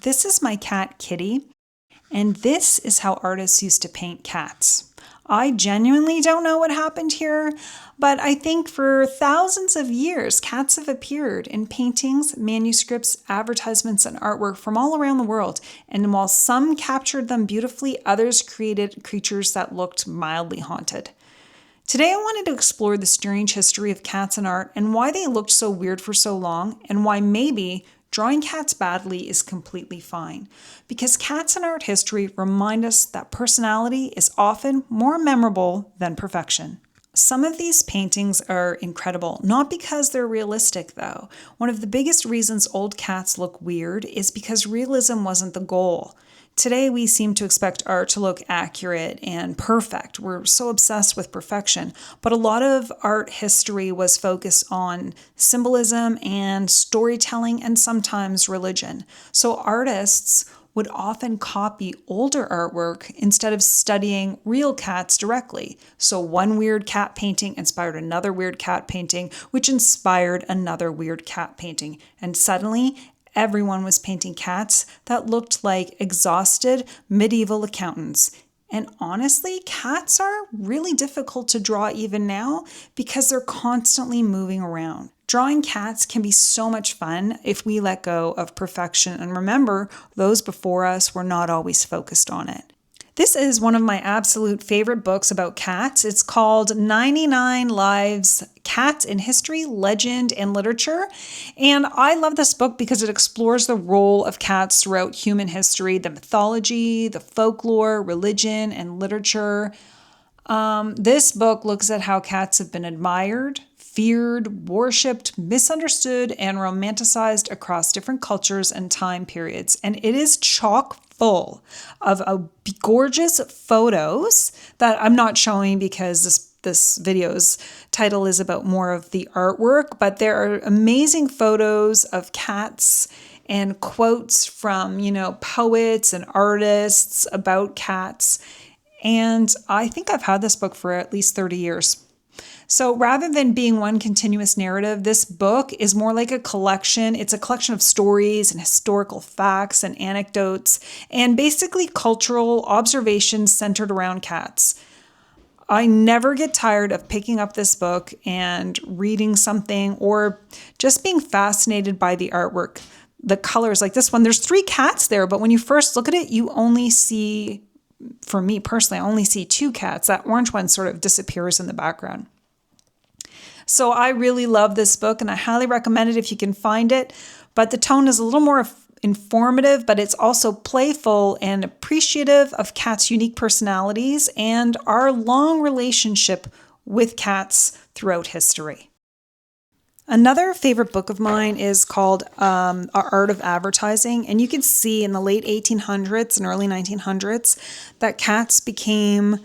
This is my cat Kitty, and this is how artists used to paint cats. I genuinely don't know what happened here, but I think for thousands of years, cats have appeared in paintings, manuscripts, advertisements, and artwork from all around the world. And while some captured them beautifully, others created creatures that looked mildly haunted. Today, I wanted to explore the strange history of cats in art and why they looked so weird for so long, and why maybe drawing cats badly is completely fine. Because cats in art history remind us that personality is often more memorable than perfection. Some of these paintings are incredible, not because they're realistic though. One of the biggest reasons old cats look weird is because realism wasn't the goal. Today, we seem to expect art to look accurate and perfect. We're so obsessed with perfection. But a lot of art history was focused on symbolism and storytelling and sometimes religion. So artists would often copy older artwork instead of studying real cats directly. So one weird cat painting inspired another weird cat painting, which inspired another weird cat painting. And suddenly, everyone was painting cats that looked like exhausted medieval accountants. And honestly, cats are really difficult to draw even now because they're constantly moving around. Drawing cats can be so much fun if we let go of perfection and remember those before us were not always focused on it. This is one of my absolute favorite books about cats. It's called 99 Lives, Cats in History, Legend, and Literature. And I love this book because it explores the role of cats throughout human history, the mythology, the folklore, religion, and literature. This book looks at how cats have been admired, feared, worshipped, misunderstood, and romanticized across different cultures and time periods. And it is chock full of gorgeous photos that I'm not showing because this video's title is about more of the artwork, but there are amazing photos of cats and quotes from, poets and artists about cats. And I think I've had this book for at least 30 years. So rather than being one continuous narrative, this book is more like a collection. It's a collection of stories and historical facts and anecdotes and basically cultural observations centered around cats. I never get tired of picking up this book and reading something or just being fascinated by the artwork. The colors, like this one, there's 3 cats there, but when you first look at it, you only see, for me personally, I only see 2 cats. That orange one sort of disappears in the background. So I really love this book and I highly recommend it if you can find it. But the tone is a little more informative, but it's also playful and appreciative of cats' unique personalities and our long relationship with cats throughout history. Another favorite book of mine is called Art of Advertising. And you can see in the late 1800s and early 1900s that cats became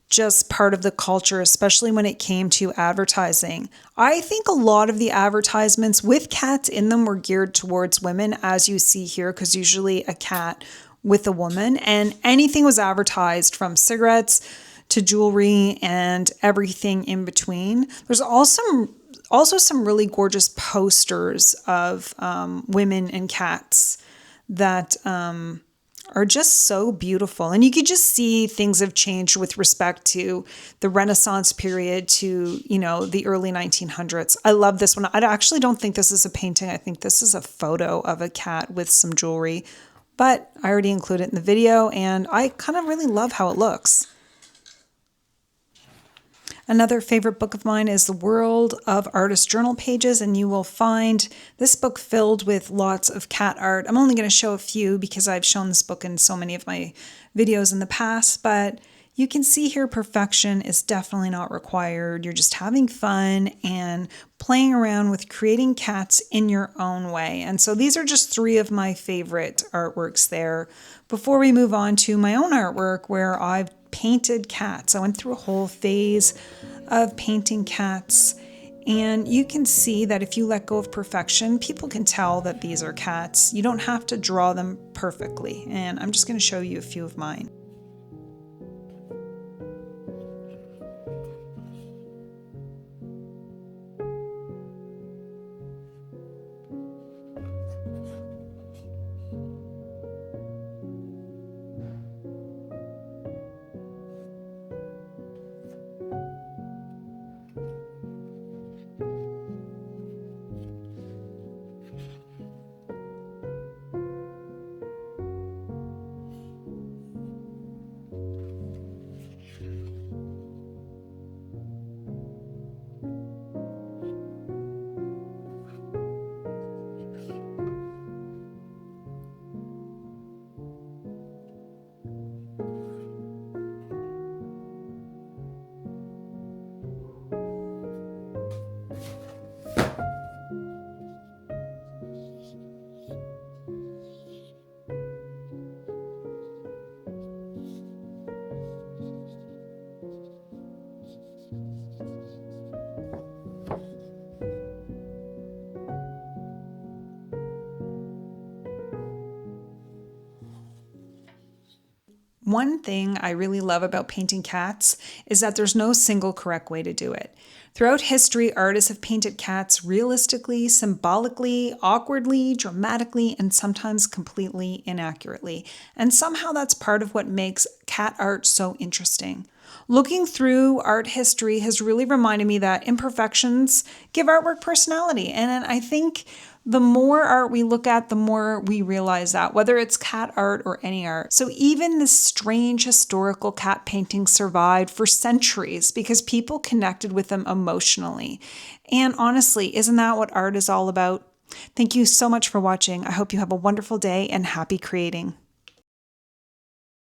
just part of the culture, especially when it came to advertising. I think a lot of the advertisements with cats in them were geared towards women, as you see here, because usually a cat with a woman, and anything was advertised from cigarettes to jewelry and everything in between. There's also some really gorgeous posters of women and cats that are just so beautiful. And you could just see things have changed with respect to the Renaissance period to, the early 1900s. I love this one. I actually don't think this is a painting. I think this is a photo of a cat with some jewelry, but I already included it in the video and I kind of really love how it looks. Another favorite book of mine is The World of Artist Journal Pages, and you will find this book filled with lots of cat art. I'm only going to show a few because I've shown this book in so many of my videos in the past, but you can see here perfection is definitely not required. You're just having fun and playing around with creating cats in your own way. And so these are just 3 of my favorite artworks there. Before we move on to my own artwork where I've painted cats. I went through a whole phase of painting cats, and you can see that if you let go of perfection, people can tell that these are cats. You don't have to draw them perfectly, and I'm just going to show you a few of mine. One thing I really love about painting cats is that there's no single correct way to do it. Throughout history, artists have painted cats realistically, symbolically, awkwardly, dramatically, and sometimes completely inaccurately. And somehow that's part of what makes cat art so interesting. Looking through art history has really reminded me that imperfections give artwork personality. And I think the more art we look at, the more we realize that, whether it's cat art or any art. So even this strange historical cat painting survived for centuries because people connected with them emotionally. And honestly, isn't that what art is all about? Thank you so much for watching. I hope you have a wonderful day and happy creating.